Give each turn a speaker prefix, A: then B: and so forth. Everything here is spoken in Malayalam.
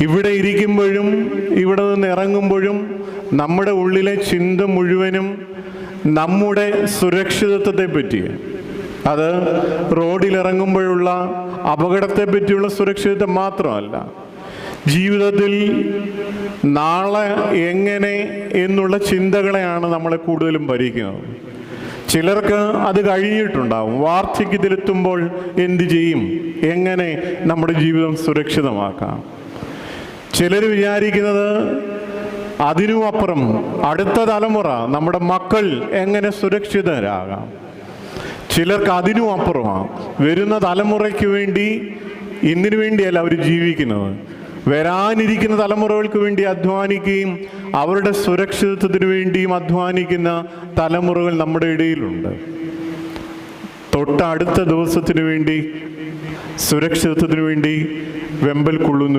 A: ഇവിടെ ഇരിക്കുമ്പോഴും ഇവിടെ നിന്ന് ഇറങ്ങുമ്പോഴും നമ്മുടെ ഉള്ളിലെ ചിന്ത മുഴുവനും നമ്മുടെ സുരക്ഷിതത്വത്തെ പറ്റി. അത് റോഡിലിറങ്ങുമ്പോഴുള്ള അപകടത്തെ പറ്റിയുള്ള സുരക്ഷിതത്വം മാത്രമല്ല, ജീവിതത്തിൽ നാളെ എങ്ങനെ എന്നുള്ള ചിന്തകളെയാണ് നമ്മളെ കൂടുതലും ഭരിക്കുന്നത്. ചിലർക്ക് അത് കഴിഞ്ഞിട്ടുണ്ടാവും. വാർദ്ധക്യത്തിലെത്തുമ്പോൾ എന്ത് ചെയ്യും, എങ്ങനെ നമ്മുടെ ജീവിതം സുരക്ഷിതമാക്കാം. ചിലർ വിചാരിക്കുന്നത് അതിനും അപ്പുറം അടുത്ത തലമുറ, നമ്മുടെ മക്കൾ എങ്ങനെ സുരക്ഷിതരാകാം. ചിലർക്ക് അതിനും അപ്പുറമാണ്, വരുന്ന തലമുറയ്ക്ക് വേണ്ടി, ഇന്നിനു വേണ്ടിയല്ല അവർ ജീവിക്കുന്നത്, വരാനിരിക്കുന്ന തലമുറകൾക്ക് വേണ്ടി അധ്വാനിക്കുകയും അവരുടെ സുരക്ഷിതത്വത്തിന് വേണ്ടിയും അധ്വാനിക്കുന്ന തലമുറകൾ നമ്മുടെ ഇടയിലുണ്ട്. തൊട്ടടുത്ത ദിവസത്തിന് വേണ്ടി, സുരക്ഷിതത്വത്തിന് വേണ്ടി വെമ്പൽ കൊള്ളുന്നു.